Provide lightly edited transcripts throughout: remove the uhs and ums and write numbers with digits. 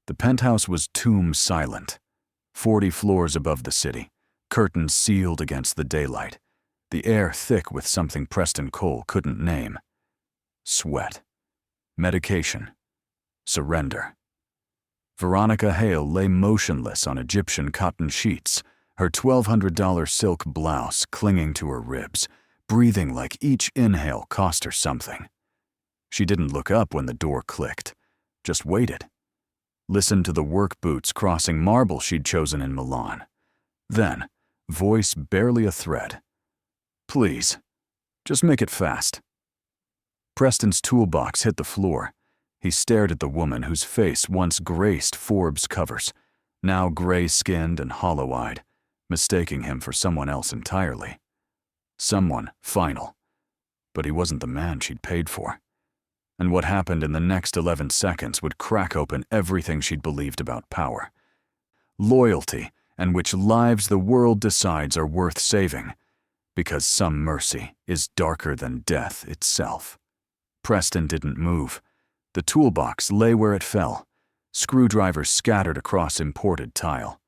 The penthouse was tomb silent, 40 floors above the city, curtains sealed against the daylight, the air thick with something Preston Cole couldn't name. Sweat. Medication. Surrender. Veronica Hale lay motionless on Egyptian cotton sheets, her $1,200 silk blouse clinging to her ribs, breathing like each inhale cost her something. She didn't look up when the door clicked, just waited. Listened to the work boots crossing marble she'd chosen in Milan. Then, voice barely a thread. "Please, just make it fast." Preston's toolbox hit the floor. He stared at the woman whose face once graced Forbes covers, now gray-skinned and hollow-eyed, mistaking him for someone else entirely. Someone final. But he wasn't the man she'd paid for. And what happened in the next 11 seconds would crack open everything she'd believed about power. Loyalty, and which lives the world decides are worth saving, because some mercy is darker than death itself. Preston didn't move. The toolbox lay where it fell, screwdrivers scattered across imported tile.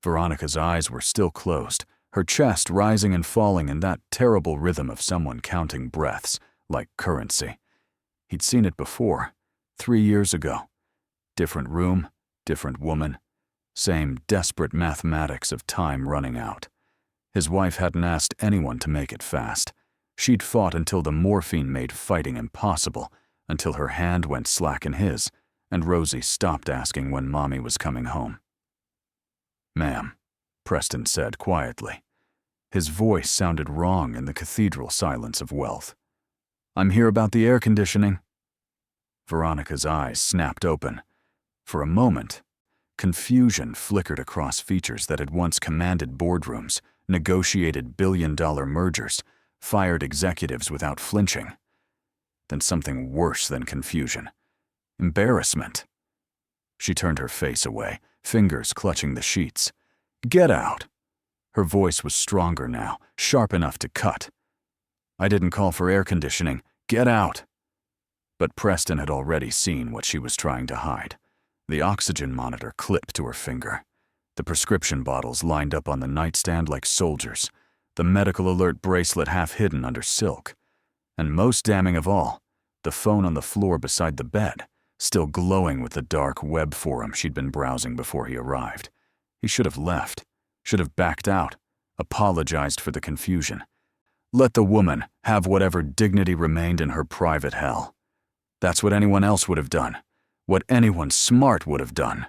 Veronica's eyes were still closed, her chest rising and falling in that terrible rhythm of someone counting breaths, like currency. He'd seen it before, 3 years ago. Different room, different woman, same desperate mathematics of time running out. His wife hadn't asked anyone to make it fast. She'd fought until the morphine made fighting impossible, until her hand went slack in his, and Rosie stopped asking when Mommy was coming home. "Ma'am," Preston said quietly. His voice sounded wrong in the cathedral silence of wealth. "I'm here about the air conditioning." Veronica's eyes snapped open. For a moment, confusion flickered across features that had once commanded boardrooms, negotiated billion-dollar mergers, fired executives without flinching. Then something worse than confusion. Embarrassment. She turned her face away, fingers clutching the sheets. "Get out!" Her voice was stronger now, sharp enough to cut. "I didn't call for air conditioning. Get out!" But Preston had already seen what she was trying to hide. The oxygen monitor clipped to her finger. The prescription bottles lined up on the nightstand like soldiers. The medical alert bracelet half hidden under silk. And most damning of all, the phone on the floor beside the bed, still glowing with the dark web forum she'd been browsing before he arrived. He should have left, should have backed out, apologized for the confusion. Let the woman have whatever dignity remained in her private hell. That's what anyone else would have done, what anyone smart would have done.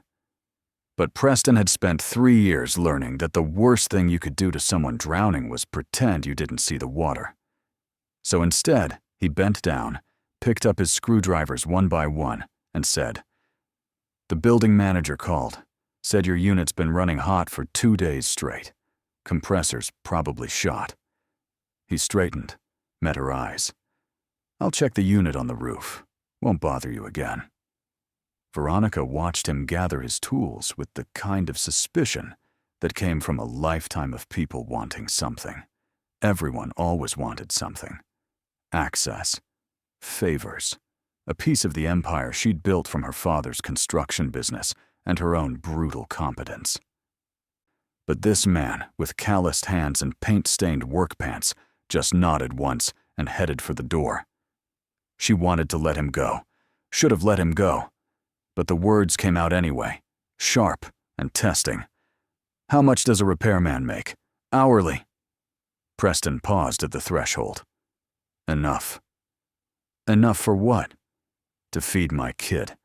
But Preston had spent 3 years learning that the worst thing you could do to someone drowning was pretend you didn't see the water. So instead, he bent down, picked up his screwdrivers one by one, and said, "The building manager called, said your unit's been running hot for 2 days straight. Compressor's probably shot." He straightened, met her eyes. "I'll check the unit on the roof. Won't bother you again." Veronica watched him gather his tools with the kind of suspicion that came from a lifetime of people wanting something. Everyone always wanted something. Access. Favors. A piece of the empire she'd built from her father's construction business and her own brutal competence. But this man, with calloused hands and paint-stained work pants, just nodded once and headed for the door. She wanted to let him go. Should have let him go. But the words came out anyway, sharp and testing. "How much does a repairman make? Hourly?" Preston paused at the threshold. "Enough." "Enough for what?" "To feed my kid.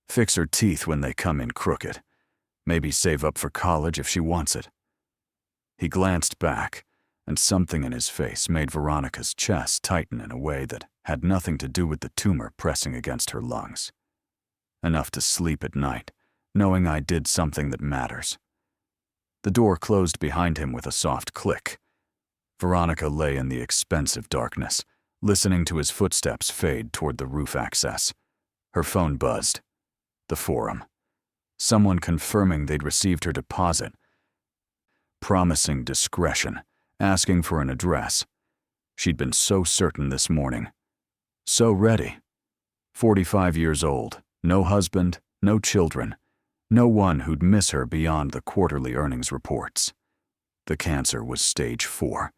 Fix her teeth when they come in crooked. Maybe save up for college if she wants it." He glanced back, and something in his face made Veronica's chest tighten in a way that had nothing to do with the tumor pressing against her lungs. "Enough to sleep at night, knowing I did something that matters." The door closed behind him with a soft click. Veronica lay in the expensive darkness, listening to his footsteps fade toward the roof access. Her phone buzzed. The forum. Someone confirming they'd received her deposit. Promising discretion, asking for an address. She'd been so certain this morning. So ready. 45 years old, no husband, no children, No one who'd miss her beyond the quarterly earnings reports. The cancer was stage 4,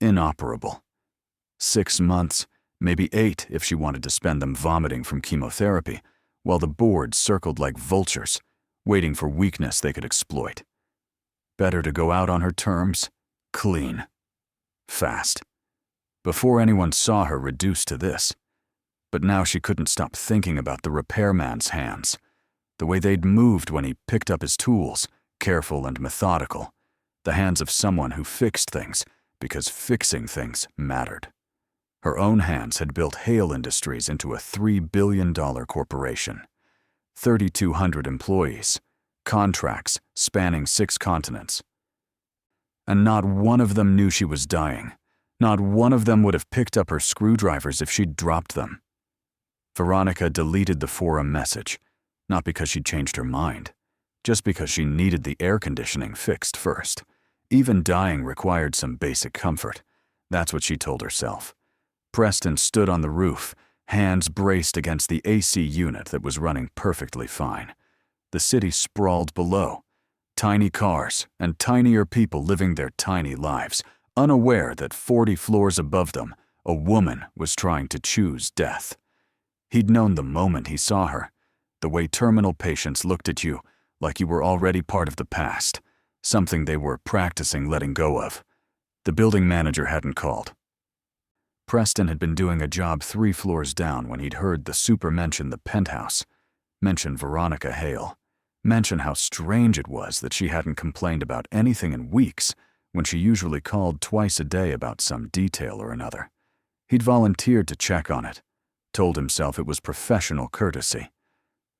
inoperable. 6 months, maybe 8 if she wanted to spend them vomiting from chemotherapy, while the board circled like vultures, waiting for weakness they could exploit. Better to go out on her terms, clean, fast, before anyone saw her reduced to this. But now she couldn't stop thinking about the repairman's hands, the way they'd moved when he picked up his tools, careful and methodical, the hands of someone who fixed things because fixing things mattered. Her own hands had built Hale Industries into a $3 billion corporation, 3,200 employees, contracts spanning 6 continents. And not one of them knew she was dying. Not one of them would have picked up her screwdrivers if she'd dropped them. Veronica deleted the forum message, not because she'd changed her mind, just because she needed the air conditioning fixed first. Even dying required some basic comfort. That's what she told herself. Preston stood on the roof, hands braced against the AC unit that was running perfectly fine. The city sprawled below, tiny cars and tinier people living their tiny lives, unaware that 40 floors above them, a woman was trying to choose death. He'd known the moment he saw her, the way terminal patients looked at you like you were already part of the past, something they were practicing letting go of. The building manager hadn't called. Preston had been doing a job 3 floors down when he'd heard the super mention the penthouse, mention Veronica Hale, mention how strange it was that she hadn't complained about anything in weeks when she usually called twice a day about some detail or another. He'd volunteered to check on it, told himself it was professional courtesy.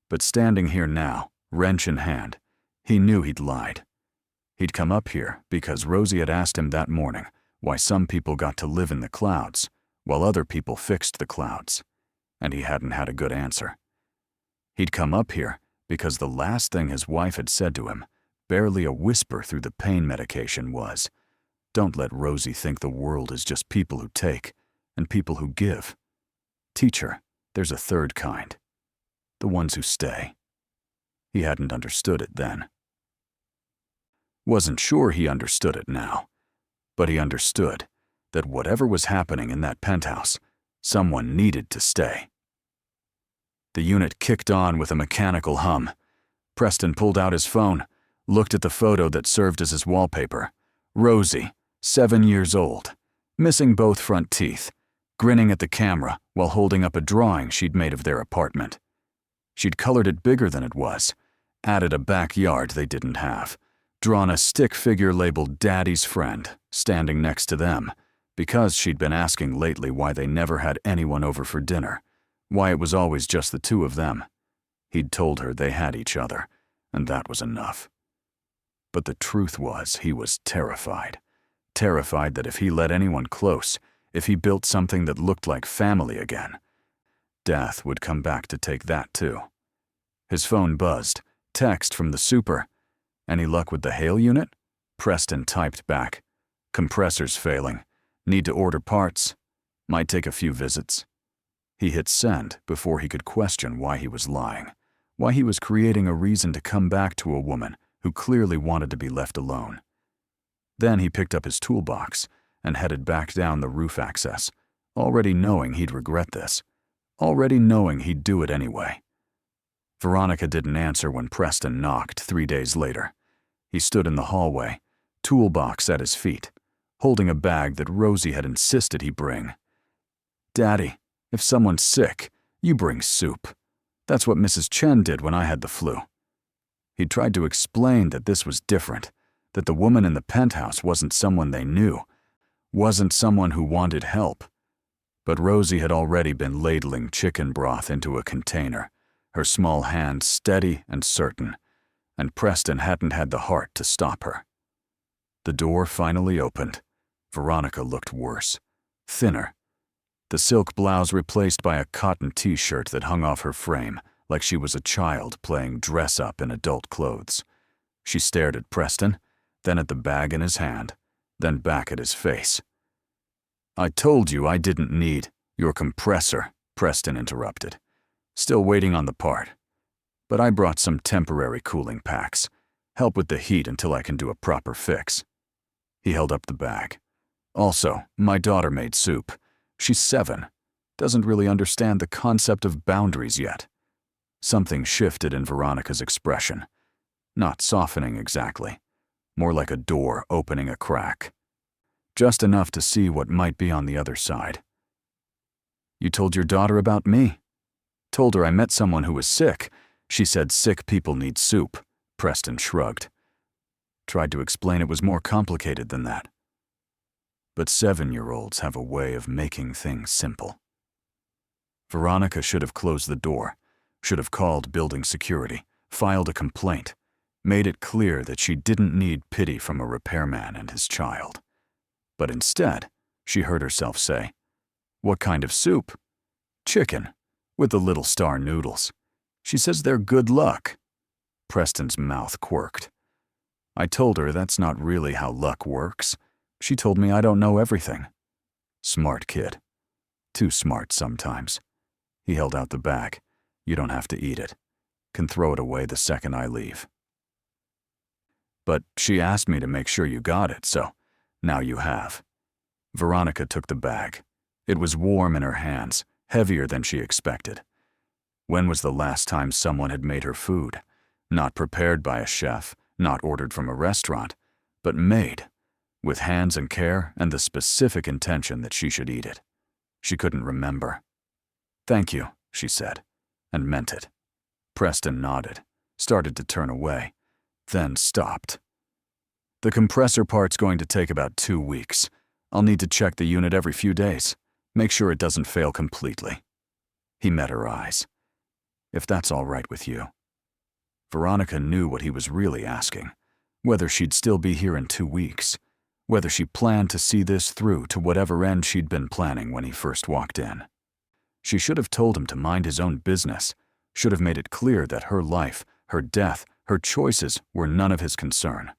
But standing here now, wrench in hand, he knew he'd lied. He'd come up here because Rosie had asked him that morning why some people got to live in the clouds while other people fixed the clouds, and he hadn't had a good answer. He'd come up here because the last thing his wife had said to him, barely a whisper through the pain medication, was, "Don't let Rosie think the world is just people who take and people who give. Teach her there's a third kind, the ones who stay." He hadn't understood it then. Wasn't sure he understood it now, but he understood that whatever was happening in that penthouse, someone needed to stay. The unit kicked on with a mechanical hum. Preston pulled out his phone, looked at the photo that served as his wallpaper. Rosie, 7 years old, missing both front teeth, grinning at the camera while holding up a drawing she'd made of their apartment. She'd colored it bigger than it was, added a backyard they didn't have, drawn a stick figure labeled Daddy's Friend, standing next to them, because she'd been asking lately why they never had anyone over for dinner, why it was always just the 2 of them. He'd told her they had each other, and that was enough. But the truth was he was terrified. Terrified that if he let anyone close, if he built something that looked like family again, death would come back to take that too. His phone buzzed. Text from the super. "Any luck with the Hale unit?" Preston typed back. "Compressor's failing. Need to order parts. Might take a few visits." He hit send before he could question why he was lying, why he was creating a reason to come back to a woman who clearly wanted to be left alone. Then he picked up his toolbox and headed back down the roof access, already knowing he'd regret this, already knowing he'd do it anyway. Veronica didn't answer when Preston knocked 3 days later. He stood in the hallway, toolbox at his feet, holding a bag that Rosie had insisted he bring. "Daddy, if someone's sick, you bring soup. That's what Mrs. Chen did when I had the flu." He'd tried to explain that this was different, that the woman in the penthouse wasn't someone they knew, wasn't someone who wanted help. But Rosie had already been ladling chicken broth into a container, her small hand steady and certain, and Preston hadn't had the heart to stop her. The door finally opened. Veronica looked worse, thinner. The silk blouse replaced by a cotton t-shirt that hung off her frame like she was a child playing dress-up in adult clothes. She stared at Preston, then at the bag in his hand, then back at his face. "I told you I didn't need your compressor," Preston interrupted. "Still waiting on the part. but I brought some temporary cooling packs. Help with the heat until I can do a proper fix." He held up the bag. "Also, my daughter made soup. She's 7. Doesn't really understand the concept of boundaries yet." Something shifted in Veronica's expression. Not softening exactly. More like a door opening a crack. Just enough to see what might be on the other side. "You told your daughter about me?" "Told her I met someone who was sick. She said sick people need soup." Preston shrugged. Tried to explain it was more complicated than that. But 7-year-olds have a way of making things simple. Veronica should have closed the door, should have called building security, filed a complaint, made it clear that she didn't need pity from a repairman and his child. But instead, she heard herself say, "What kind of soup?" "Chicken, with the little star noodles. She says they're good luck." Preston's mouth quirked. "I told her that's not really how luck works. She told me I don't know everything." Smart kid. Too smart sometimes. He held out the bag. "You don't have to eat it. Can throw it away the second I leave." "But she asked me to make sure you got it, so now you have." Veronica took the bag. It was warm in her hands, heavier than she expected. When was the last time someone had made her food? Not prepared by a chef, not ordered from a restaurant, but made, with hands and care and the specific intention that she should eat it. She couldn't remember. "Thank you," she said, and meant it. Preston nodded, started to turn away, then stopped. "The compressor part's going to take about 2 weeks. I'll need to check the unit every few days. Make sure it doesn't fail completely." He met her eyes. "If that's all right with you." Veronica knew what he was really asking, whether she'd still be here in 2 weeks, whether she planned to see this through to whatever end she'd been planning when he first walked in. She should have told him to mind his own business, should have made it clear that her life, her death, her choices were none of his concern.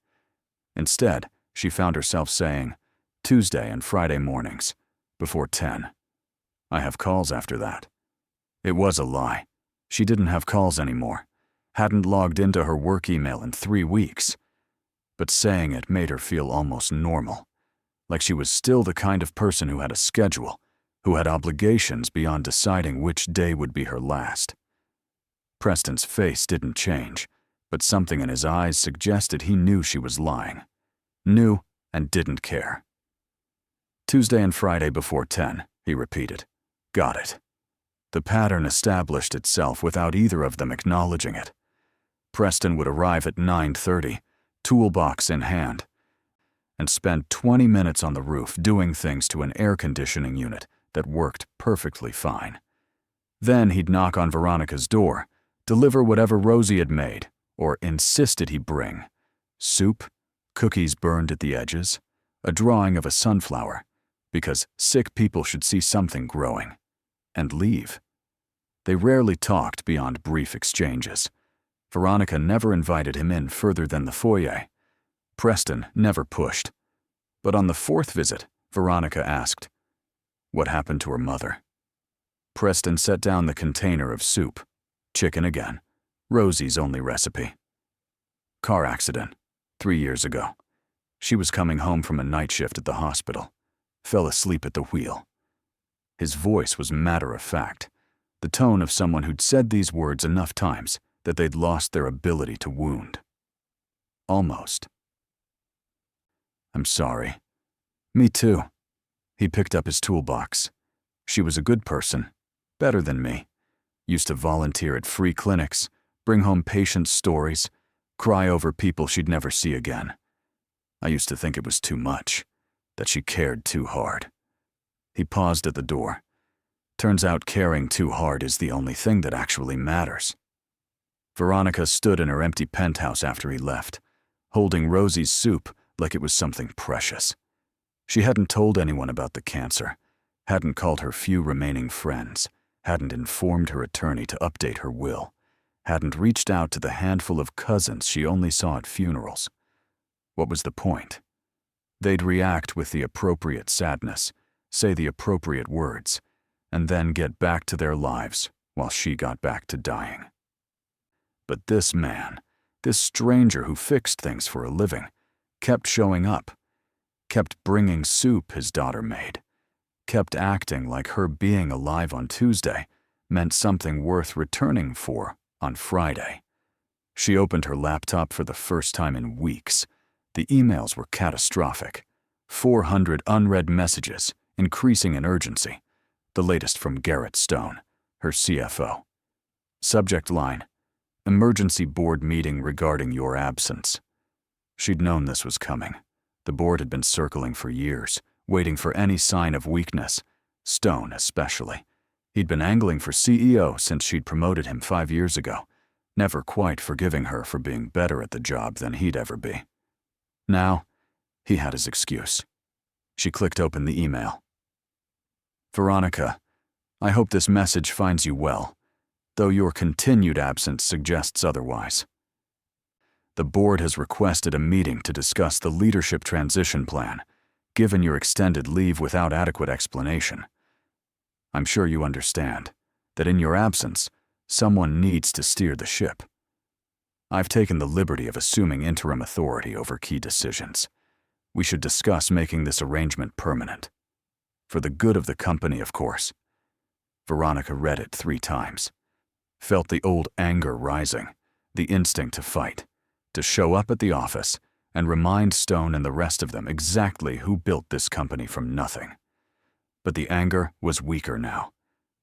Instead, she found herself saying, "Tuesday and Friday mornings, before 10. I have calls after that." It was a lie. She didn't have calls anymore. Hadn't logged into her work email in 3 weeks. But saying it made her feel almost normal, like she was still the kind of person who had a schedule, who had obligations beyond deciding which day would be her last. Preston's face didn't change, but something in his eyes suggested he knew she was lying. Knew and didn't care. "Tuesday and Friday before 10, he repeated. Got it. The pattern established itself without either of them acknowledging it. Preston would arrive at 9:30, toolbox in hand, and spend 20 minutes on the roof doing things to an air conditioning unit that worked perfectly fine. Then he'd knock on Veronica's door, deliver whatever Rosie had made, or insisted he bring. Soup, cookies burned at the edges, a drawing of a sunflower, because sick people should see something growing, and leave. They rarely talked beyond brief exchanges. Veronica never invited him in further than the foyer. Preston never pushed. But on the 4th visit, Veronica asked, "What happened to her mother?" Preston set down the container of soup. Chicken again. Rosie's only recipe. "Car accident, 3 years ago. She was coming home from a night shift at the hospital. Fell asleep at the wheel." His voice was matter-of-fact, the tone of someone who'd said these words enough times that they'd lost their ability to wound. Almost. "I'm sorry." "Me too." He picked up his toolbox. "She was a good person, better than me. Used to volunteer at free clinics, bring home patients' stories, cry over people she'd never see again. I used to think it was too much, that she cared too hard." He paused at the door. Turns out caring too hard is the only thing that actually matters. Veronica stood in her empty penthouse after he left, holding Rosie's soup like it was something precious. She hadn't told anyone about the cancer, hadn't called her few remaining friends, hadn't informed her attorney to update her will, hadn't reached out to the handful of cousins she only saw at funerals. What was the point? They'd react with the appropriate sadness, say the appropriate words, and then get back to their lives while she got back to dying. But this man, this stranger who fixed things for a living, kept showing up, kept bringing soup his daughter made, kept acting like her being alive on Tuesday meant something worth returning for on Friday. She opened her laptop for the first time in weeks. The emails were catastrophic. 400 unread messages, increasing in urgency. The latest from Garrett Stone, her CFO. Subject line: emergency board meeting regarding your absence. She'd known this was coming. The board had been circling for years, waiting for any sign of weakness, Stone especially. He'd been angling for CEO since she'd promoted him 5 years ago, never quite forgiving her for being better at the job than he'd ever be. Now, he had his excuse. She clicked open the email. Veronica, I hope this message finds you well, though your continued absence suggests otherwise. The board has requested a meeting to discuss the leadership transition plan, given your extended leave without adequate explanation. I'm sure you understand that in your absence, someone needs to steer the ship. I've taken the liberty of assuming interim authority over key decisions. We should discuss making this arrangement permanent. For the good of the company, of course. Veronica read it 3 times. Felt the old anger rising, the instinct to fight, to show up at the office and remind Stone and the rest of them exactly who built this company from nothing. But the anger was weaker now,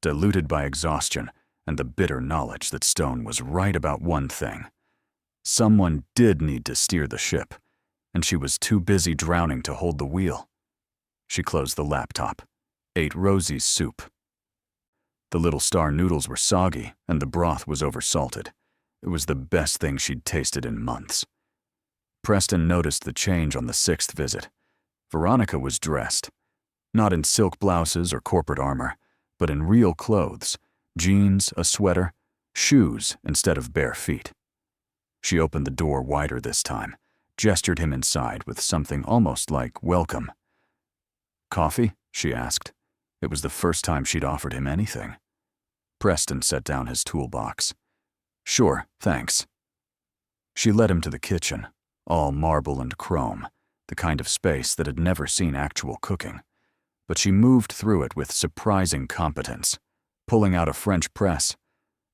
diluted by exhaustion and the bitter knowledge that Stone was right about one thing. Someone did need to steer the ship, and she was too busy drowning to hold the wheel. She closed the laptop, ate Rosie's soup. The Little Star noodles were soggy and the broth was oversalted. It was the best thing she'd tasted in months. Preston noticed the change on the 6th visit. Veronica was dressed, not in silk blouses or corporate armor, but in real clothes, jeans, a sweater, shoes instead of bare feet. She opened the door wider this time, gestured him inside with something almost like welcome. Coffee? She asked. It was the first time she'd offered him anything. Preston set down his toolbox. Sure, thanks. She led him to the kitchen, all marble and chrome, the kind of space that had never seen actual cooking. But she moved through it with surprising competence, pulling out a French press,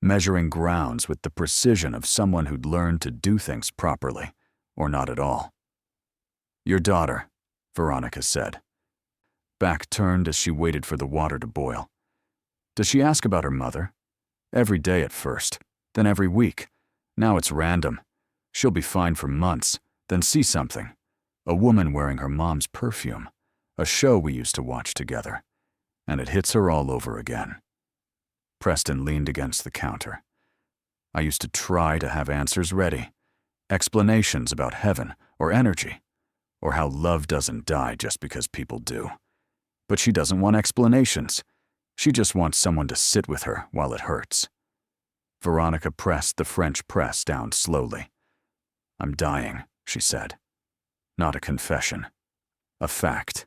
measuring grounds with the precision of someone who'd learned to do things properly, or not at all. Your daughter, Veronica said. Back turned as she waited for the water to boil. Does she ask about her mother? Every day at first, then every week. Now it's random. She'll be fine for months, then see something. A woman wearing her mom's perfume. A show we used to watch together. And it hits her all over again. Preston leaned against the counter. I used to try to have answers ready. Explanations about heaven or energy, or how love doesn't die just because people do. But she doesn't want explanations. She just wants someone to sit with her while it hurts. Veronica pressed the French press down slowly. I'm dying, she said. Not a confession. A fact.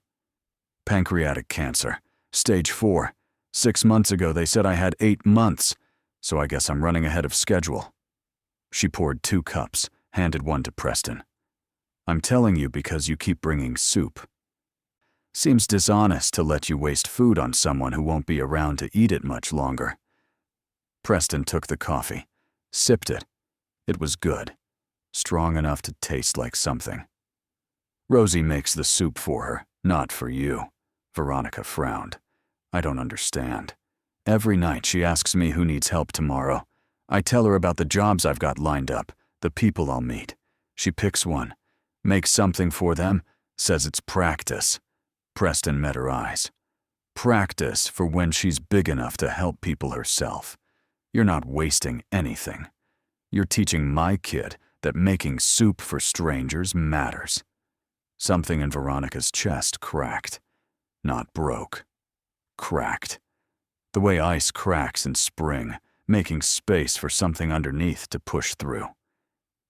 Pancreatic cancer, stage 4. 6 months ago they said I had 8 months, so I guess I'm running ahead of schedule. She poured 2 cups, handed one to Preston. I'm telling you because you keep bringing soup. Seems dishonest to let you waste food on someone who won't be around to eat it much longer. Preston took the coffee, sipped it. It was good, strong enough to taste like something. Rosie makes the soup for her, not for you. Veronica frowned. I don't understand. Every night she asks me who needs help tomorrow. I tell her about the jobs I've got lined up, the people I'll meet. She picks one, makes something for them, says it's practice. Preston met her eyes. Practice for when she's big enough to help people herself. You're not wasting anything. You're teaching my kid that making soup for strangers matters. Something in Veronica's chest cracked. Not broke. Cracked. The way ice cracks in spring, making space for something underneath to push through.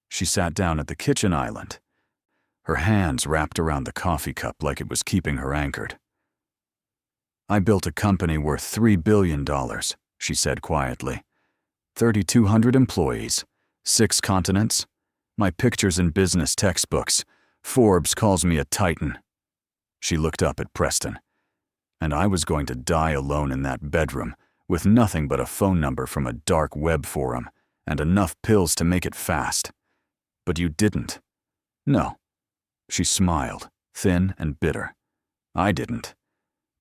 She sat down at the kitchen island, her hands wrapped around the coffee cup like it was keeping her anchored. I built a company worth $3 billion, she said quietly. 3,200 employees, 6 continents. My picture's in business textbooks. Forbes calls me a titan. She looked up at Preston. And I was going to die alone in that bedroom, with nothing but a phone number from a dark web forum, and enough pills to make it fast. But you didn't. No. She smiled, thin and bitter. I didn't.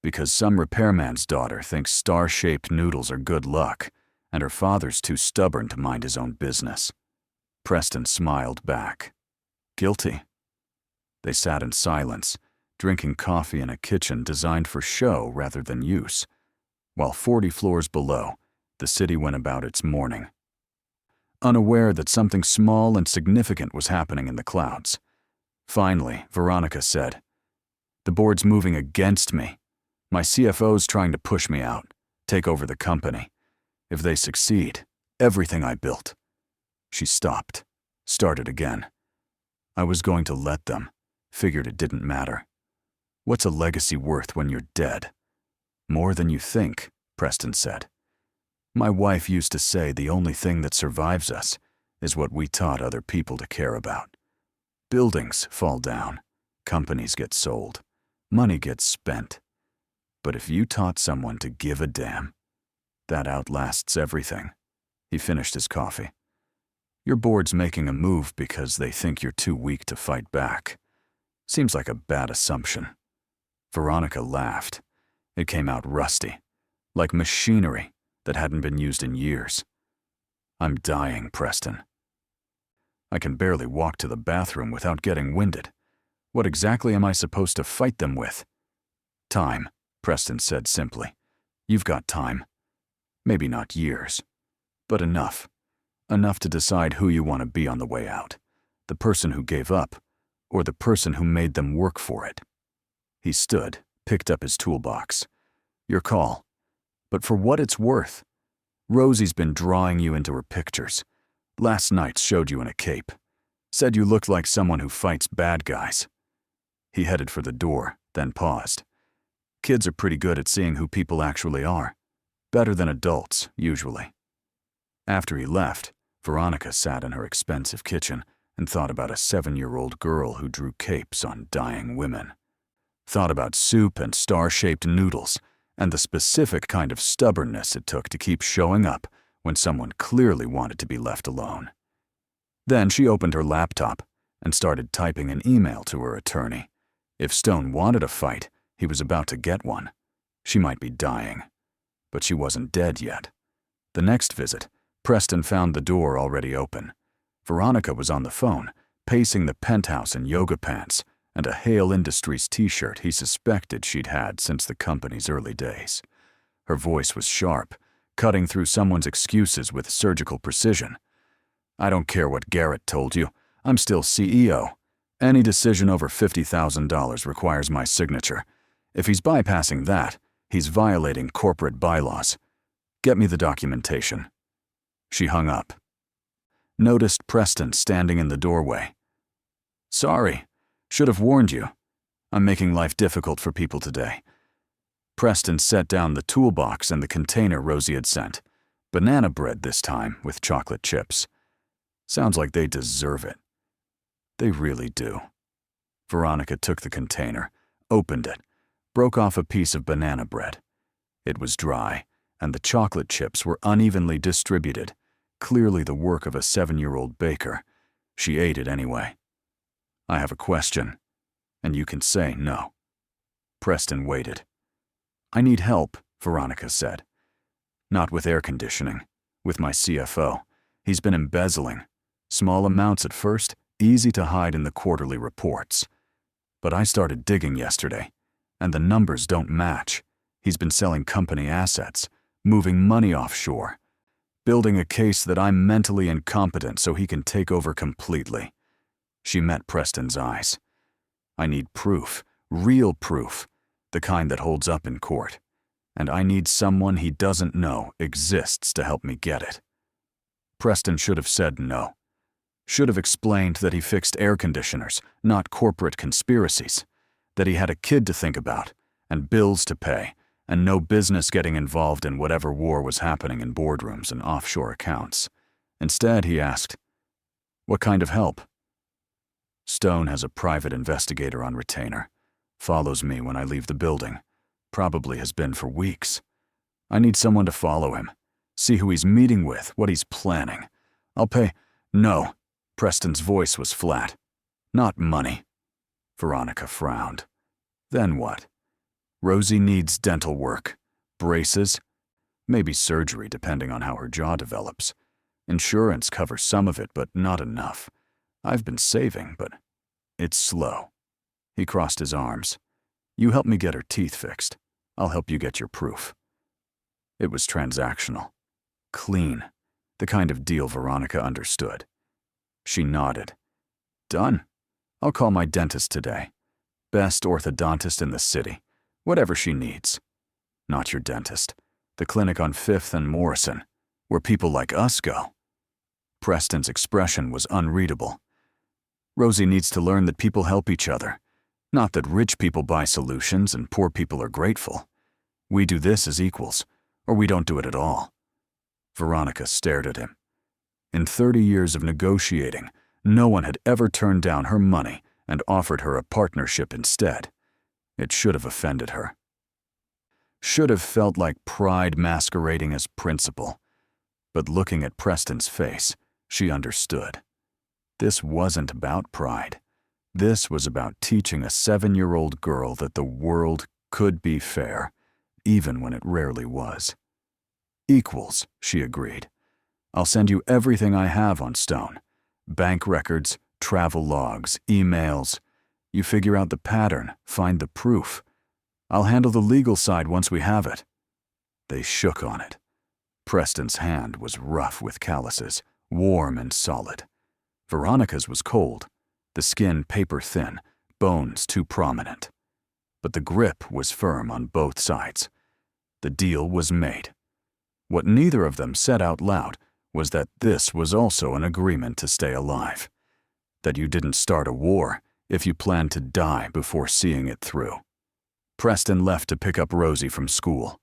Because some repairman's daughter thinks star-shaped noodles are good luck, and her father's too stubborn to mind his own business. Preston smiled back. Guilty. They sat in silence, drinking coffee in a kitchen designed for show rather than use, while 40 floors below, the city went about its morning. Unaware that something small and significant was happening in the clouds. Finally, Veronica said, "The board's moving against me. My CFO's trying to push me out, take over the company. If they succeed, everything I built." She stopped, started again. I was going to let them, figured it didn't matter. What's a legacy worth when you're dead? More than you think, Preston said. My wife used to say the only thing that survives us is what we taught other people to care about. Buildings fall down, companies get sold, money gets spent. But if you taught someone to give a damn, that outlasts everything. He finished his coffee. Your board's making a move because they think you're too weak to fight back. Seems like a bad assumption. Veronica laughed. It came out rusty, like machinery that hadn't been used in years. I'm dying, Preston. I can barely walk to the bathroom without getting winded. What exactly am I supposed to fight them with? Time, Preston said simply. You've got time. Maybe not years, but enough. Enough to decide who you want to be on the way out. The person who gave up, or the person who made them work for it. He stood, picked up his toolbox. Your call. But for what it's worth, Rosie's been drawing you into her pictures. Last night showed you in a cape. Said you looked like someone who fights bad guys. He headed for the door, then paused. Kids are pretty good at seeing who people actually are. Better than adults, usually. After he left, Veronica sat in her expensive kitchen and thought about a 7-year-old girl who drew capes on dying women. Thought about soup and star-shaped noodles, and the specific kind of stubbornness it took to keep showing up when someone clearly wanted to be left alone. Then she opened her laptop and started typing an email to her attorney. If Stone wanted a fight, he was about to get one. She might be dying, but she wasn't dead yet. The next visit, Preston found the door already open. Veronica was on the phone, pacing the penthouse in yoga pants and a Hale Industries t-shirt he suspected she'd had since the company's early days. Her voice was sharp, cutting through someone's excuses with surgical precision. I don't care what Garrett told you. I'm still CEO. Any decision over $50,000 requires my signature. If he's bypassing that, he's violating corporate bylaws. Get me the documentation. She hung up. Noticed Preston standing in the doorway. Sorry. Should have warned you. I'm making life difficult for people today. Preston set down the toolbox and the container Rosie had sent. Banana bread this time, with chocolate chips. Sounds like they deserve it. They really do. Veronica took the container, opened it, broke off a piece of banana bread. It was dry, and the chocolate chips were unevenly distributed, clearly the work of a 7-year-old baker. She ate it anyway. I have a question, and you can say no. Preston waited. I need help, Veronica said. Not with air conditioning, with my CFO. He's been embezzling. Small amounts at first, easy to hide in the quarterly reports. But I started digging yesterday, and the numbers don't match. He's been selling company assets, moving money offshore, building a case that I'm mentally incompetent so he can take over completely. She met Preston's eyes. I need proof, real proof, the kind that holds up in court. And I need someone he doesn't know exists to help me get it. Preston should have said no. Should have explained that he fixed air conditioners, not corporate conspiracies. That he had a kid to think about, and bills to pay, and no business getting involved in whatever war was happening in boardrooms and offshore accounts. Instead, he asked, What kind of help? Stone has a private investigator on retainer. Follows me when I leave the building. Probably has been for weeks. I need someone to follow him. See who he's meeting with, what he's planning. I'll pay— No. Preston's voice was flat. Not money. Veronica frowned. Then what? Rosie needs dental work. Braces. Maybe surgery, depending on how her jaw develops. Insurance covers some of it, but not enough. I've been saving, but it's slow. He crossed his arms. You help me get her teeth fixed. I'll help you get your proof. It was transactional. Clean. The kind of deal Veronica understood. She nodded. Done. I'll call my dentist today. Best orthodontist in the city. Whatever she needs. Not your dentist. The clinic on 5th and Morrison, where people like us go. Preston's expression was unreadable. Rosie needs to learn that people help each other. Not that rich people buy solutions and poor people are grateful. We do this as equals, or we don't do it at all. Veronica stared at him. In 30 years of negotiating, no one had ever turned down her money and offered her a partnership instead. It should have offended her. Should have felt like pride masquerading as principle. But looking at Preston's face, she understood. This wasn't about pride. This was about teaching a 7-year-old girl that the world could be fair, even when it rarely was. Equals, she agreed. I'll send you everything I have on Stone. Bank records, travel logs, emails. You figure out the pattern, find the proof. I'll handle the legal side once we have it. They shook on it. Preston's hand was rough with calluses, warm and solid. Veronica's was cold, the skin paper-thin, bones too prominent. But the grip was firm on both sides. The deal was made. What neither of them said out loud was that this was also an agreement to stay alive. That you didn't start a war if you planned to die before seeing it through. Preston left to pick up Rosie from school.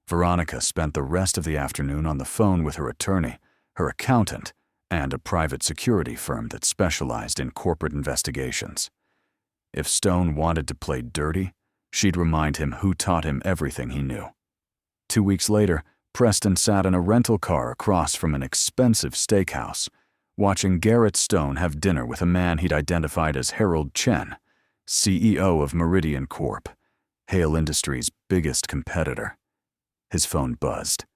Veronica spent the rest of the afternoon on the phone with her attorney, her accountant, and a private security firm that specialized in corporate investigations. If Stone wanted to play dirty, she'd remind him who taught him everything he knew. 2 weeks later, Preston sat in a rental car across from an expensive steakhouse, watching Garrett Stone have dinner with a man he'd identified as Harold Chen, CEO of Meridian Corp., Hale Industries' biggest competitor. His phone buzzed.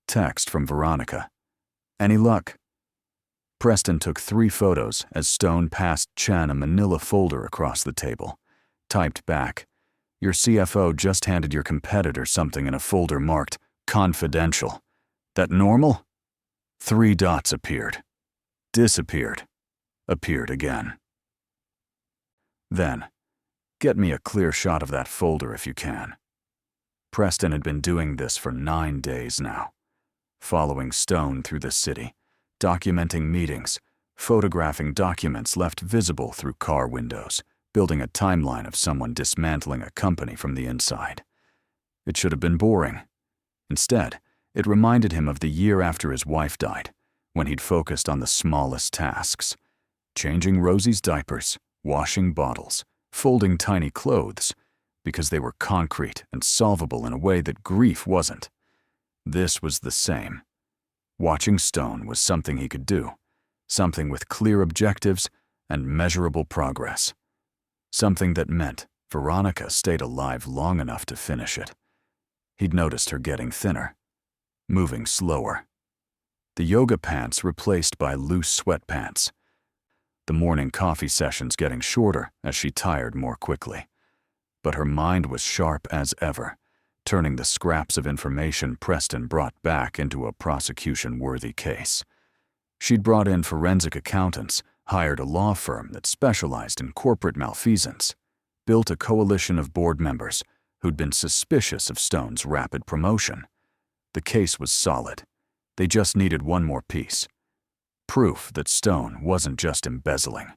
Text from Veronica. Any luck? Preston took 3 photos as Stone passed Chen a manila folder across the table. Typed back, your CFO just handed your competitor something in a folder marked confidential. That normal? 3 dots appeared. Disappeared. Appeared again. Then, get me a clear shot of that folder if you can. Preston had been doing this for 9 days now. Following Stone through the city, documenting meetings, photographing documents left visible through car windows, building a timeline of someone dismantling a company from the inside. It should have been boring. Instead, it reminded him of the year after his wife died, when he'd focused on the smallest tasks. Changing Rosie's diapers, washing bottles, folding tiny clothes, because they were concrete and solvable in a way that grief wasn't. This was the same. Watching Stone was something he could do, something with clear objectives and measurable progress. Something that meant Veronica stayed alive long enough to finish it. He'd noticed her getting thinner, moving slower. The yoga pants replaced by loose sweatpants. The morning coffee sessions getting shorter as she tired more quickly. But her mind was sharp as ever, turning the scraps of information Preston brought back into a prosecution-worthy case. She'd brought in forensic accountants, hired a law firm that specialized in corporate malfeasance, built a coalition of board members who'd been suspicious of Stone's rapid promotion. The case was solid. They just needed one more piece. Proof that Stone wasn't just embezzling.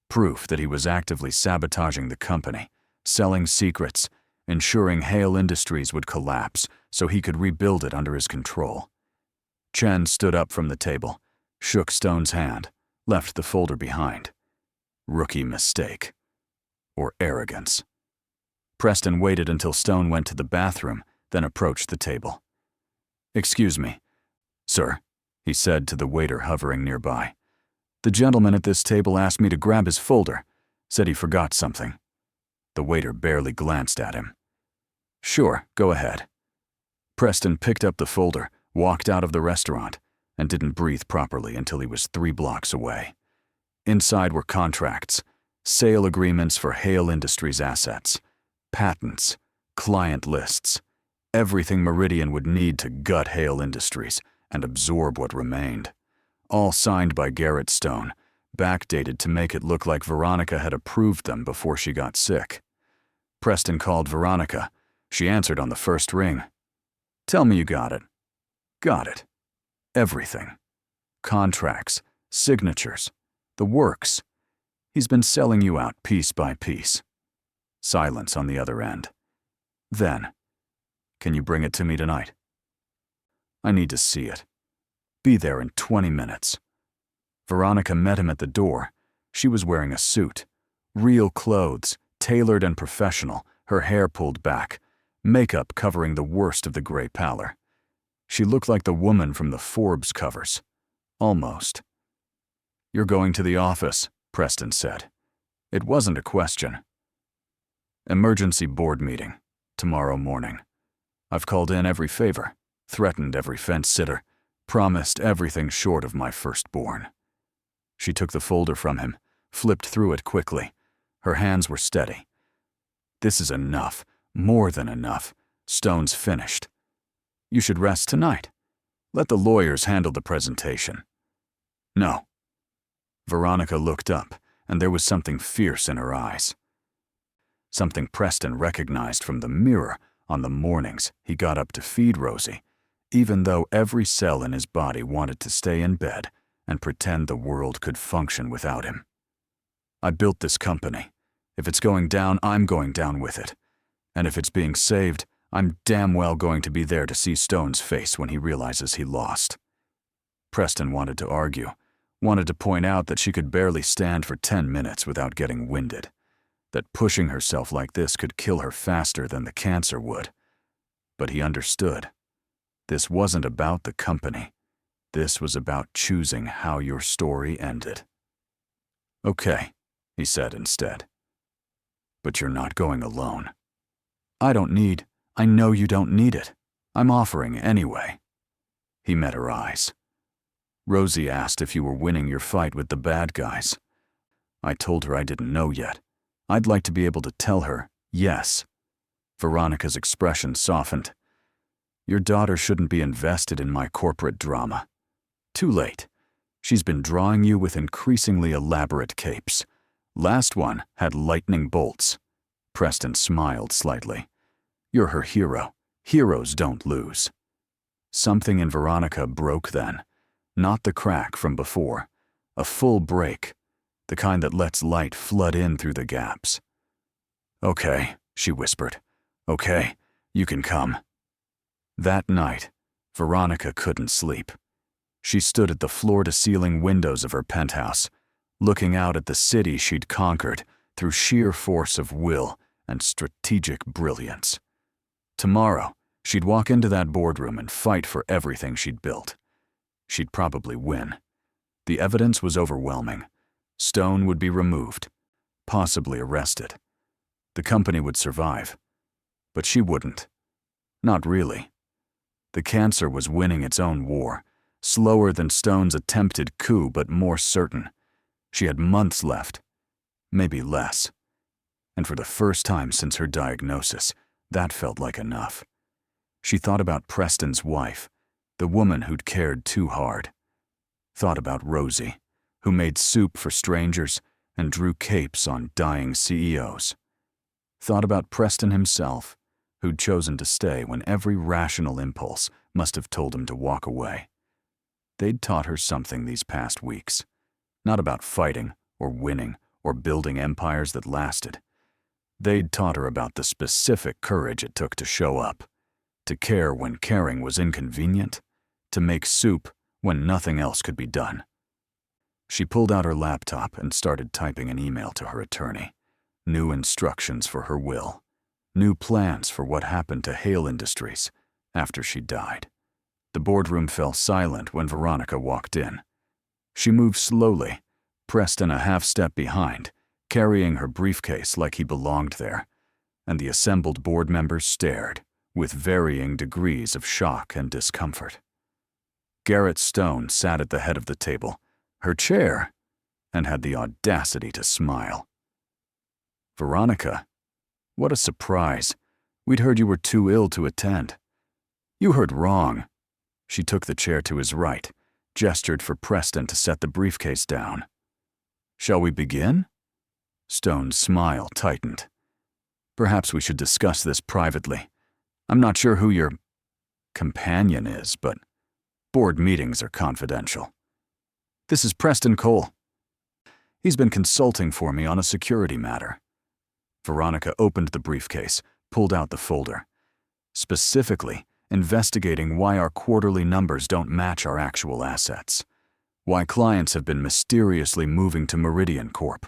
Proof that he was actively sabotaging the company, selling secrets, ensuring Hale Industries would collapse so he could rebuild it under his control. Chen stood up from the table, shook Stone's hand, left the folder behind. Rookie mistake. Or arrogance. Preston waited until Stone went to the bathroom, then approached the table. "Excuse me, sir," he said to the waiter hovering nearby. "The gentleman at this table asked me to grab his folder, said he forgot something." The waiter barely glanced at him. "Sure, go ahead." Preston picked up the folder, walked out of the restaurant, and didn't breathe properly until he was 3 blocks away. Inside were contracts, sale agreements for Hale Industries assets, patents, client lists, everything Meridian would need to gut Hale Industries and absorb what remained. All signed by Garrett Stone, backdated to make it look like Veronica had approved them before she got sick. Preston called Veronica. She answered on the first ring. "Tell me you got it." "Got it. Everything. Contracts, signatures, the works. He's been selling you out piece by piece." Silence on the other end. Then, "Can you bring it to me tonight?" "I need to see it. Be there in 20 minutes." Veronica met him at the door. She was wearing a suit. Real clothes, tailored and professional, her hair pulled back, makeup covering the worst of the gray pallor. She looked like the woman from the Forbes covers. Almost. "You're going to the office," Preston said. It wasn't a question. "Emergency board meeting, tomorrow morning. I've called in every favor, threatened every fence-sitter, promised everything short of my firstborn." She took the folder from him, flipped through it quickly. Her hands were steady. "This is enough, more than enough. Stone's finished. You should rest tonight. Let the lawyers handle the presentation." "No." Veronica looked up, and there was something fierce in her eyes. Something Preston recognized from the mirror on the mornings he got up to feed Rosie, even though every cell in his body wanted to stay in bed and pretend the world could function without him. "I built this company. If it's going down, I'm going down with it. And if it's being saved, I'm damn well going to be there to see Stone's face when he realizes he lost." Preston wanted to argue, wanted to point out that she could barely stand for 10 minutes without getting winded, that pushing herself like this could kill her faster than the cancer would. But he understood. This wasn't about the company. This was about choosing how your story ended. "Okay," he said instead. "But you're not going alone." I know you don't need it. I'm offering anyway." He met her eyes. "Rosie asked if you were winning your fight with the bad guys. I told her I didn't know yet. I'd like to be able to tell her, yes." Veronica's expression softened. "Your daughter shouldn't be invested in my corporate drama. Too late. She's been drawing you with increasingly elaborate capes. Last one had lightning bolts." Preston smiled slightly. "You're her hero. Heroes don't lose." Something in Veronica broke then. Not the crack from before. A full break. The kind that lets light flood in through the gaps. "Okay," she whispered. "Okay, you can come." That night, Veronica couldn't sleep. She stood at the floor-to-ceiling windows of her penthouse, looking out at the city she'd conquered through sheer force of will and strategic brilliance. Tomorrow, she'd walk into that boardroom and fight for everything she'd built. She'd probably win. The evidence was overwhelming. Stone would be removed, possibly arrested. The company would survive. But she wouldn't. Not really. The cancer was winning its own war, slower than Stone's attempted coup, but more certain. She had months left, maybe less. And for the first time since her diagnosis, that felt like enough. She thought about Preston's wife, the woman who'd cared too hard. Thought about Rosie, who made soup for strangers and drew capes on dying CEOs. Thought about Preston himself, who'd chosen to stay when every rational impulse must have told him to walk away. They'd taught her something these past weeks, not about fighting or winning or building empires that lasted. They'd taught her about the specific courage it took to show up, to care when caring was inconvenient, to make soup when nothing else could be done. She pulled out her laptop and started typing an email to her attorney. New instructions for her will. New plans for what happened to Hale Industries after she died. The boardroom fell silent when Veronica walked in. She moved slowly, Preston a half-step behind, carrying her briefcase like he belonged there, and the assembled board members stared, with varying degrees of shock and discomfort. Garrett Stone sat at the head of the table, her chair, and had the audacity to smile. "Veronica, what a surprise. We'd heard you were too ill to attend." "You heard wrong." She took the chair to his right, gestured for Preston to set the briefcase down. "Shall we begin?" Stone's smile tightened. "Perhaps we should discuss this privately. I'm not sure who your companion is, but board meetings are confidential." "This is Preston Cole. He's been consulting for me on a security matter." Veronica opened the briefcase, pulled out the folder. "Specifically, investigating why our quarterly numbers don't match our actual assets. Why clients have been mysteriously moving to Meridian Corp.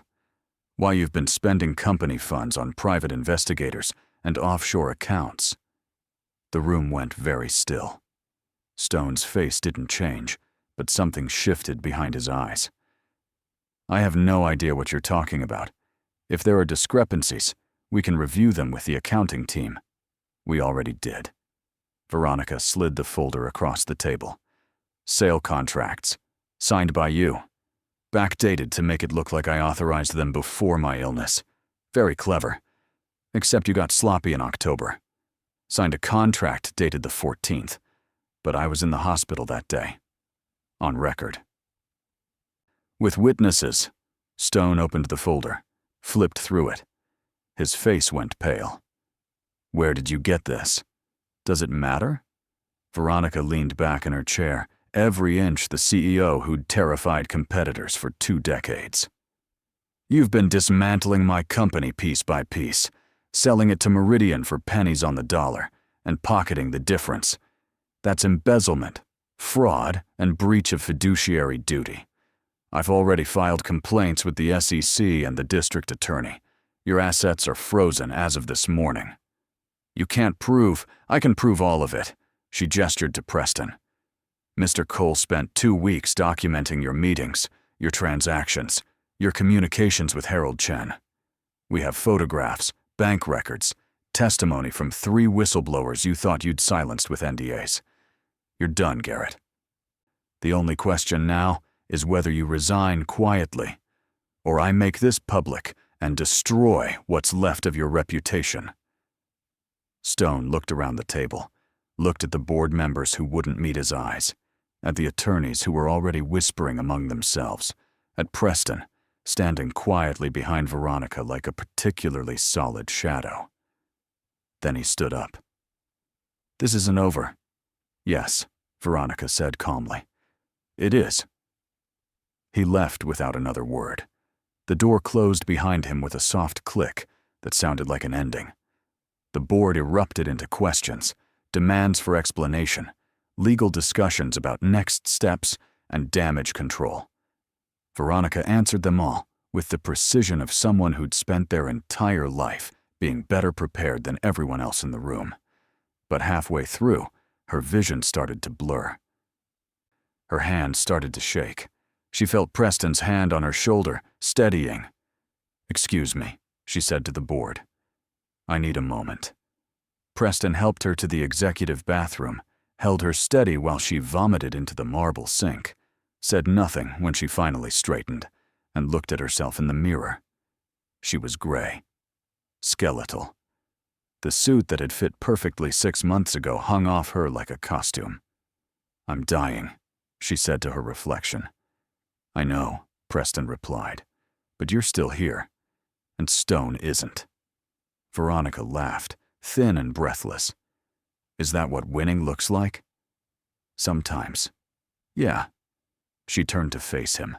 Why you've been spending company funds on private investigators and offshore accounts." The room went very still. Stone's face didn't change, but something shifted behind his eyes. "I have no idea what you're talking about. If there are discrepancies, we can review them with the accounting team." "We already did." Veronica slid the folder across the table. "Sale contracts, signed by you. Backdated to make it look like I authorized them before my illness. Very clever. Except you got sloppy in October. Signed a contract dated the 14th, but I was in the hospital that day. On record." With witnesses, Stone opened the folder, flipped through it. His face went pale. "Where did you get this? Does it matter?" Veronica leaned back in her chair, every inch the CEO who'd terrified competitors for 2 decades. "You've been dismantling my company piece by piece, selling it to Meridian for pennies on the dollar, and pocketing the difference. That's embezzlement, fraud, and breach of fiduciary duty. I've already filed complaints with the SEC and the district attorney. Your assets are frozen as of this morning." "You can't prove. I can prove all of it." She gestured to Preston. "Mr. Cole spent 2 weeks documenting your meetings, your transactions, your communications with Harold Chen. We have photographs, bank records, testimony from 3 whistleblowers you thought you'd silenced with NDAs. You're done, Garrett. The only question now is whether you resign quietly, or I make this public and destroy what's left of your reputation." Stone looked around the table, looked at the board members who wouldn't meet his eyes, at the attorneys who were already whispering among themselves, at Preston, standing quietly behind Veronica like a particularly solid shadow. Then he stood up. "This isn't over." "Yes," Veronica said calmly. "It is." He left without another word. The door closed behind him with a soft click that sounded like an ending. The board erupted into questions, demands for explanation, legal discussions about next steps, and damage control. Veronica answered them all with the precision of someone who'd spent their entire life being better prepared than everyone else in the room. But halfway through, her vision started to blur. Her hand started to shake. She felt Preston's hand on her shoulder, steadying. "Excuse me," she said to the board. "I need a moment." Preston helped her to the executive bathroom, held her steady while she vomited into the marble sink, said nothing when she finally straightened, and looked at herself in the mirror. She was gray, skeletal. The suit that had fit perfectly 6 months ago hung off her like a costume. "I'm dying," she said to her reflection. "I know," Preston replied, "but you're still here, and Stone isn't." Veronica laughed, thin and breathless. "Is that what winning looks like?" "Sometimes. Yeah." She turned to face him.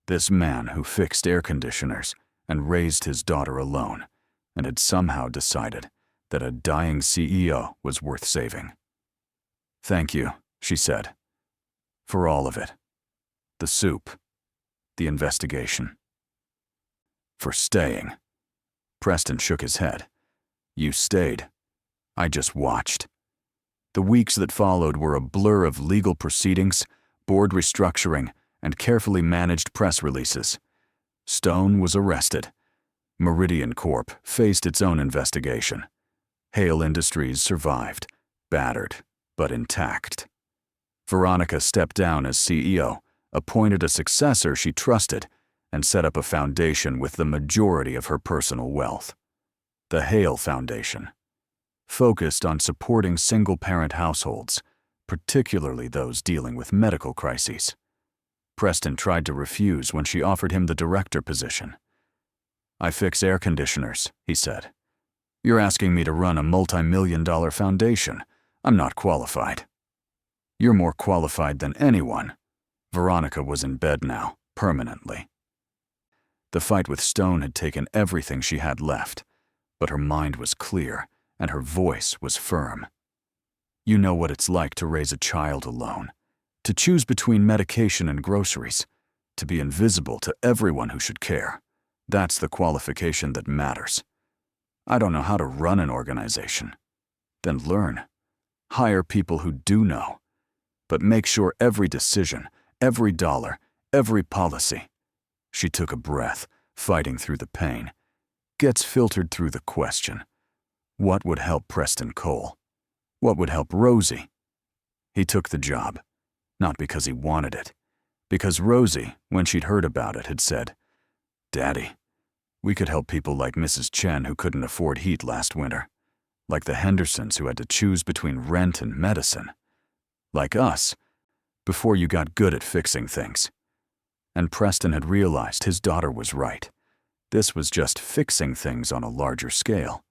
This man who fixed air conditioners and raised his daughter alone, and had somehow decided that a dying CEO was worth saving. "Thank you," she said. "For all of it. The soup, the investigation. For staying. Preston shook his head. You stayed. I just watched. The weeks that followed were a blur of legal proceedings, board restructuring, and carefully managed press releases. Stone was arrested. Meridian Corp faced its own investigation. Hale Industries survived, battered, but intact. Veronica stepped down as CEO, appointed a successor she trusted, and set up a foundation with the majority of her personal wealth. The Hale Foundation, focused on supporting single-parent households, particularly those dealing with medical crises. Preston tried to refuse when she offered him the director position. I fix air conditioners, he said. You're asking me to run a multi-million-dollar foundation. I'm not qualified. You're more qualified than anyone. Veronica was in bed now, permanently. The fight with Stone had taken everything she had left, but her mind was clear and her voice was firm. You know what it's like to raise a child alone, to choose between medication and groceries, to be invisible to everyone who should care. That's the qualification that matters. I don't know how to run an organization. Then learn. Hire people who do know. But make sure every decision, every dollar, every policy, she took a breath, fighting through the pain, gets filtered through the question. What would help Preston Cole? What would help Rosie? He took the job, not because he wanted it, because Rosie, when she'd heard about it, had said, Daddy, we could help people like Mrs. Chen who couldn't afford heat last winter, like the Hendersons who had to choose between rent and medicine, like us, before you got good at fixing things. And Preston had realized his daughter was right. This was just fixing things on a larger scale.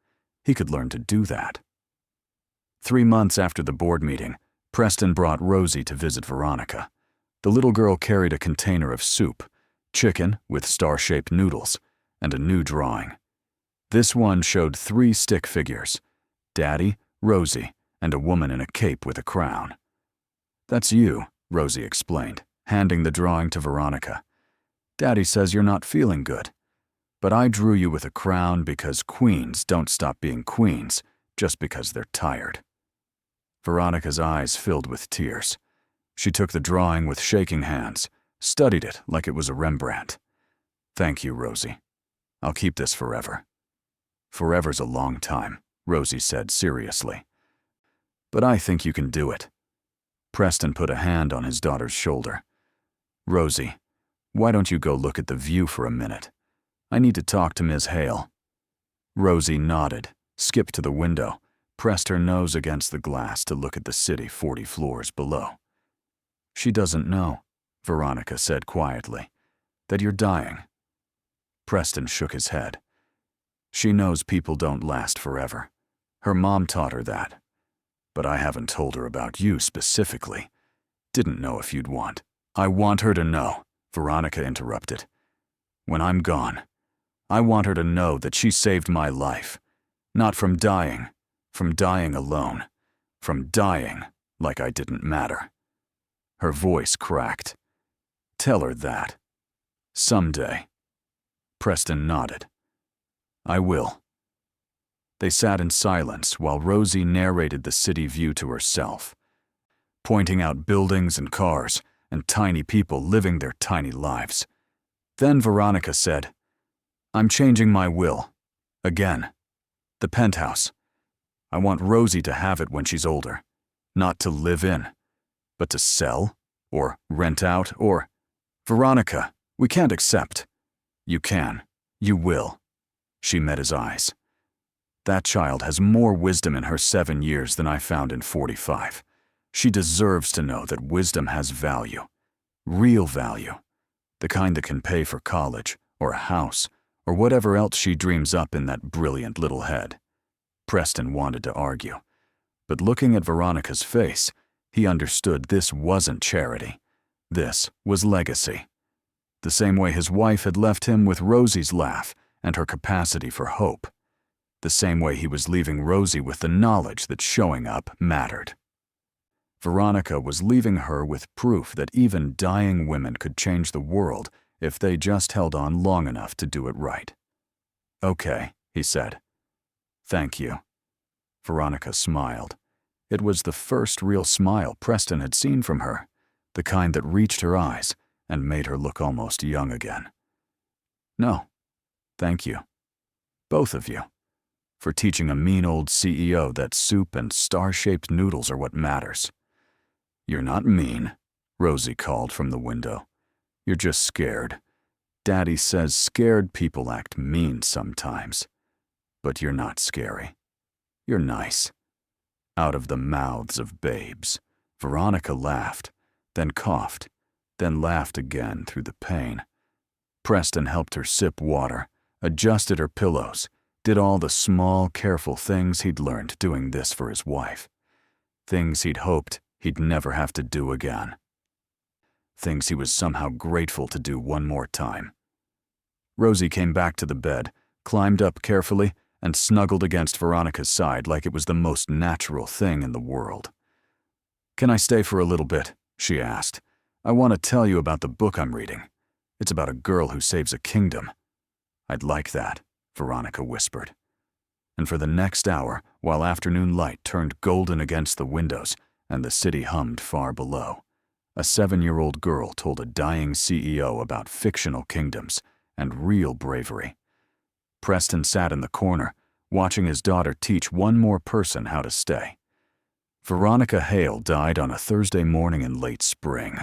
He could learn to do that. 3 months after the board meeting, Preston brought Rosie to visit Veronica. The little girl carried a container of soup, chicken with star-shaped noodles, and a new drawing. This one showed 3 stick figures, Daddy, Rosie, and a woman in a cape with a crown. That's you, Rosie explained, handing the drawing to Veronica. Daddy says you're not feeling good. But I drew you with a crown because queens don't stop being queens just because they're tired. Veronica's eyes filled with tears. She took the drawing with shaking hands, studied it like it was a Rembrandt. Thank you, Rosie. I'll keep this forever. Forever's a long time, Rosie said seriously. But I think you can do it. Preston put a hand on his daughter's shoulder. Rosie, why don't you go look at the view for a minute? I need to talk to Ms. Hale. Rosie nodded, skipped to the window, pressed her nose against the glass to look at the city 40 floors below. She doesn't know, Veronica said quietly, that you're dying. Preston shook his head. She knows people don't last forever. Her mom taught her that. But I haven't told her about you specifically. Didn't know if you'd want. I want her to know, Veronica interrupted. When I'm gone, I want her to know that she saved my life. Not from dying alone, from dying like I didn't matter. Her voice cracked. Tell her that. Someday. Preston nodded. I will. They sat in silence while Rosie narrated the city view to herself, pointing out buildings and cars and tiny people living their tiny lives. Then Veronica said, I'm changing my will. Again. The penthouse. I want Rosie to have it when she's older. Not to live in, but to sell, or rent out, or... Veronica, we can't accept. You can. You will. She met his eyes. That child has more wisdom in her 7 years than I found in 45. She deserves to know that wisdom has value. Real value. The kind that can pay for college, or a house, or whatever else she dreams up in that brilliant little head. Preston wanted to argue, but looking at Veronica's face, he understood this wasn't charity. This was legacy. The same way his wife had left him with Rosie's laugh and her capacity for hope. The same way he was leaving Rosie with the knowledge that showing up mattered. Veronica was leaving her with proof that even dying women could change the world if they just held on long enough to do it right. "Okay," he said. "Thank you." Veronica smiled. It was the first real smile Preston had seen from her, the kind that reached her eyes and made her look almost young again. "No, thank you. Both of you. For teaching a mean old CEO that soup and star-shaped noodles are what matters." "You're not mean," Rosie called from the window. "You're just scared. Daddy says scared people act mean sometimes. But you're not scary. You're nice." Out of the mouths of babes, Veronica laughed, then coughed, then laughed again through the pain. Preston helped her sip water, adjusted her pillows, did all the small, careful things he'd learned doing this for his wife. Things he'd hoped he'd never have to do again. Things he was somehow grateful to do one more time. Rosie came back to the bed, climbed up carefully, and snuggled against Veronica's side like it was the most natural thing in the world. "Can I stay for a little bit?" she asked. "I want to tell you about the book I'm reading. It's about a girl who saves a kingdom." "I'd like that," Veronica whispered. And for the next hour, while afternoon light turned golden against the windows and the city hummed far below, a 7-year-old girl told a dying CEO about fictional kingdoms and real bravery. Preston sat in the corner, watching his daughter teach one more person how to stay. Veronica Hale died on a Thursday morning in late spring.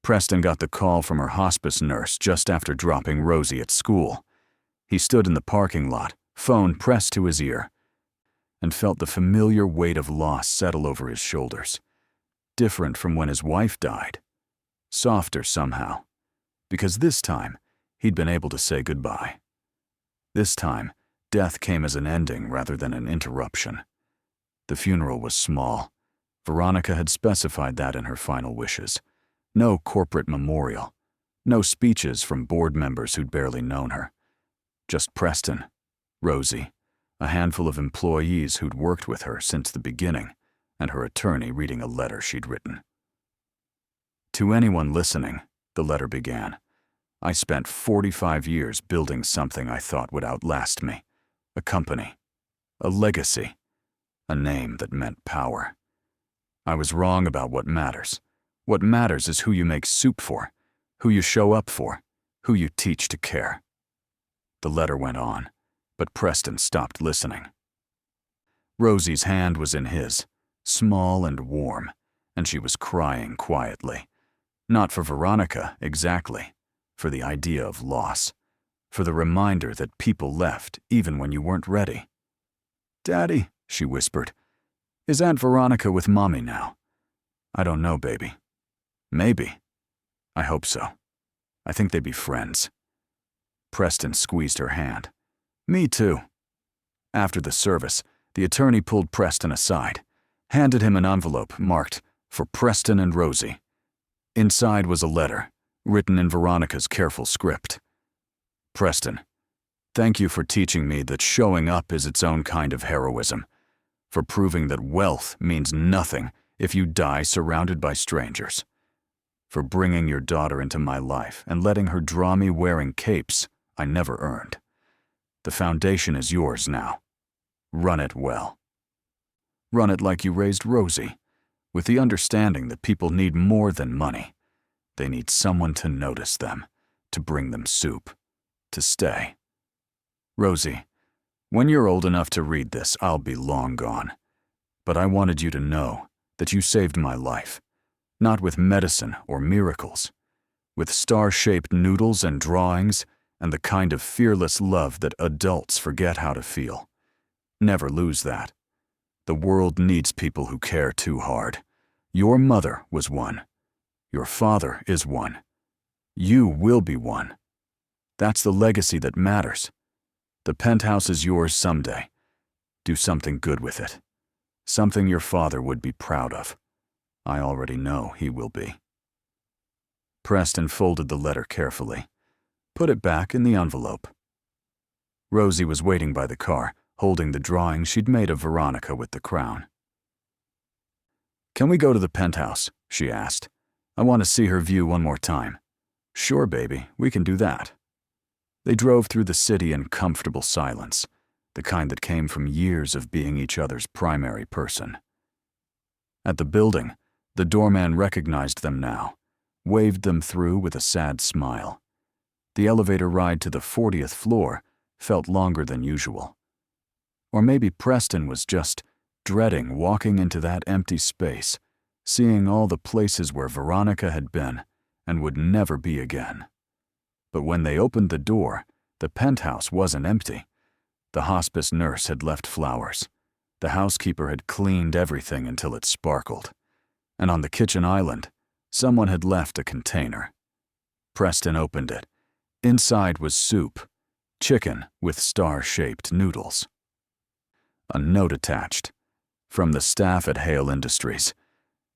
Preston got the call from her hospice nurse just after dropping Rosie at school. He stood in the parking lot, phone pressed to his ear, and felt the familiar weight of loss settle over his shoulders. Different from when his wife died. Softer somehow, because this time he'd been able to say goodbye. This time, death came as an ending rather than an interruption. The funeral was small. Veronica had specified that in her final wishes. No corporate memorial. No speeches from board members who'd barely known her. Just Preston, Rosie, a handful of employees who'd worked with her since the beginning, and her attorney reading a letter she'd written. "To anyone listening," the letter began, "I spent 45 years building something I thought would outlast me. A company. A legacy. A name that meant power. I was wrong about what matters. What matters is who you make soup for, who you show up for, who you teach to care." The letter went on, but Preston stopped listening. Rosie's hand was in his, small and warm, and she was crying quietly. Not for Veronica, exactly. For the idea of loss, for the reminder that people left even when you weren't ready. "Daddy," she whispered, "is Aunt Veronica with Mommy now?" "I don't know, baby. Maybe. I hope so. I think they'd be friends." Preston squeezed her hand. "Me too." After the service, the attorney pulled Preston aside, handed him an envelope marked, "For Preston and Rosie." Inside was a letter, written in Veronica's careful script. "Preston, thank you for teaching me that showing up is its own kind of heroism, for proving that wealth means nothing if you die surrounded by strangers, for bringing your daughter into my life and letting her draw me wearing capes I never earned. The foundation is yours now. Run it well. Run it like you raised Rosie, with the understanding that people need more than money. They need someone to notice them, to bring them soup, to stay. Rosie, when you're old enough to read this, I'll be long gone. But I wanted you to know that you saved my life, not with medicine or miracles, with star-shaped noodles and drawings and the kind of fearless love that adults forget how to feel. Never lose that. The world needs people who care too hard. Your mother was one. Your father is one. You will be one. That's the legacy that matters. The penthouse is yours someday. Do something good with it. Something your father would be proud of. I already know he will be." Preston folded the letter carefully, put it back in the envelope. Rosie was waiting by the car, holding the drawing she'd made of Veronica with the crown. "Can we go to the penthouse?" she asked. "I want to see her view one more time." Sure, baby, we can do that. They drove through the city in comfortable silence, the kind that came from years of being each other's primary person. At the building, the doorman recognized them now, waved them through with a sad smile. The elevator ride to the 40th floor felt longer than usual. Or maybe Preston was just dreading walking into that empty space, seeing all the places where Veronica had been and would never be again. But when they opened the door, the penthouse wasn't empty. The hospice nurse had left flowers. The housekeeper had cleaned everything until it sparkled. And on the kitchen island, someone had left a container. Preston opened it. Inside was soup, chicken with star-shaped noodles. A note attached. From the staff at Hale Industries.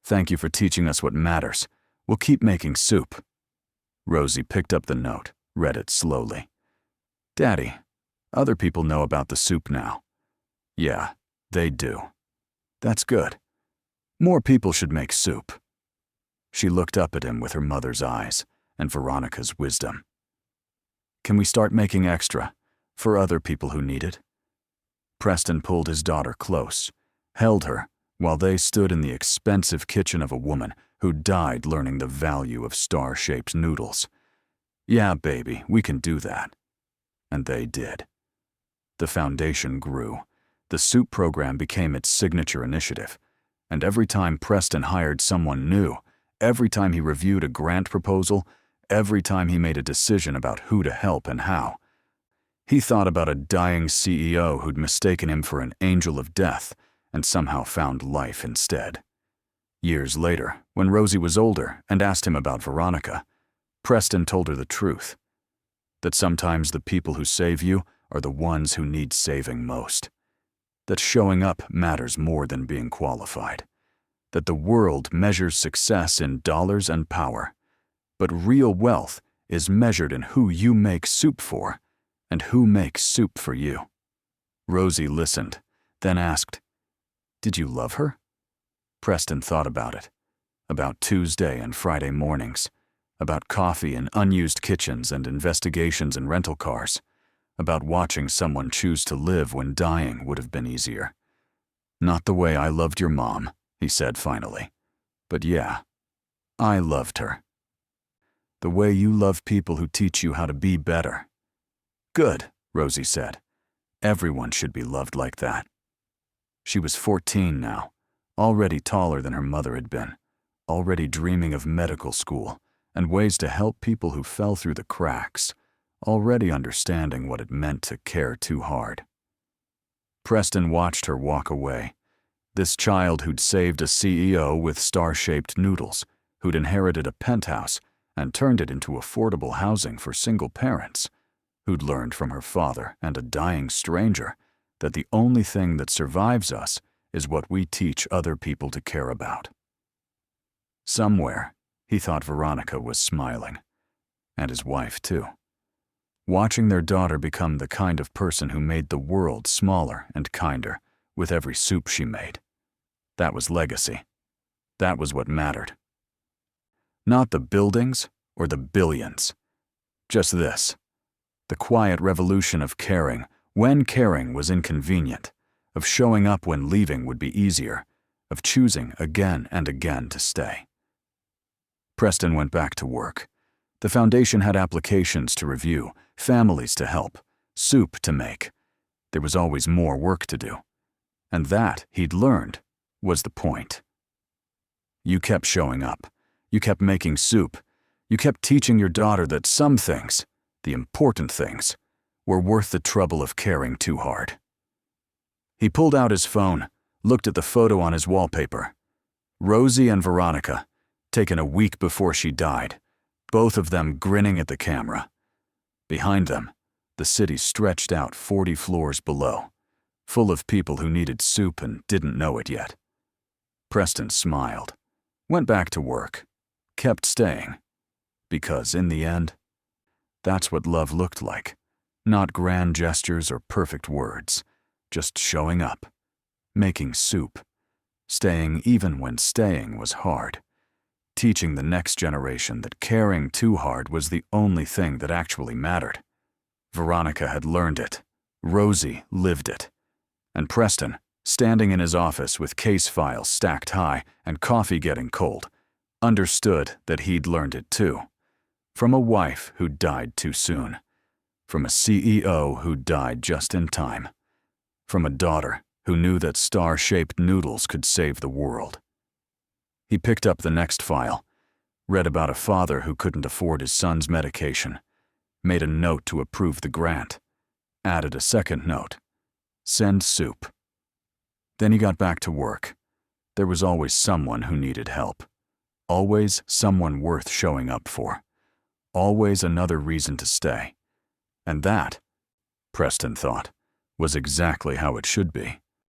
Thank you for teaching us what matters. We'll keep making soup. Rosie picked up the note, read it slowly. Daddy, other people know about the soup now. Yeah, they do. That's good. More people should make soup. She looked up at him with her mother's eyes and Veronica's wisdom. Can we start making extra for other people who need it? Preston pulled his daughter close, held her while they stood in the expensive kitchen of a woman who died learning the value of star-shaped noodles. Yeah, baby, we can do that. And they did. The foundation grew. The soup program became its signature initiative. And every time Preston hired someone new, every time he reviewed a grant proposal, every time he made a decision about who to help and how, he thought about a dying CEO who'd mistaken him for an angel of death and somehow found life instead. Years later, when Rosie was older and asked him about Veronica, Preston told her the truth, that sometimes the people who save you are the ones who need saving most, that showing up matters more than being qualified, that the world measures success in dollars and power, but real wealth is measured in who you make soup for and who makes soup for you. Rosie listened, then asked, Did you love her? Preston thought about it, about Tuesday and Friday mornings, about coffee in unused kitchens and investigations in rental cars, about watching someone choose to live when dying would have been easier. Not the way I loved your mom, he said finally, but yeah, I loved her. The way you love people who teach you how to be better. Good, Rosie said. Everyone should be loved like that. She was 14 now, already taller than her mother had been, already dreaming of medical school and ways to help people who fell through the cracks, already understanding what it meant to care too hard. Preston watched her walk away, this child who'd saved a CEO with star-shaped noodles, who'd inherited a penthouse and turned it into affordable housing for single parents, who'd learned from her father and a dying stranger that the only thing that survives us is what we teach other people to care about. Somewhere, he thought Veronica was smiling, and his wife too, watching their daughter become the kind of person who made the world smaller and kinder with every soup she made. That was legacy. That was what mattered. Not the buildings or the billions. Just this. The quiet revolution of caring when caring was inconvenient, of showing up when leaving would be easier, of choosing again and again to stay. Preston went back to work. The foundation had applications to review, families to help, soup to make. There was always more work to do. And that, he'd learned, was the point. You kept showing up. You kept making soup. You kept teaching your daughter that some things, the important things, were worth the trouble of caring too hard. He pulled out his phone, looked at the photo on his wallpaper. Rosie and Veronica, taken a week before she died, both of them grinning at the camera. Behind them, the city stretched out 40 floors below, full of people who needed soup and didn't know it yet. Preston smiled, went back to work, kept staying, because in the end, that's what love looked like. Not grand gestures or perfect words, just showing up, making soup, staying even when staying was hard, teaching the next generation that caring too hard was the only thing that actually mattered. Veronica had learned it. Rosie lived it. And Preston, standing in his office with case files stacked high and coffee getting cold, understood that he'd learned it too. From a wife who died too soon. From a CEO who died just in time. From a daughter who knew that star-shaped noodles could save the world. He picked up the next file, read about a father who couldn't afford his son's medication, made a note to approve the grant, added a second note, send soup. Then he got back to work. There was always someone who needed help. Always someone worth showing up for. Always another reason to stay. And that, Preston thought, was exactly how it should be.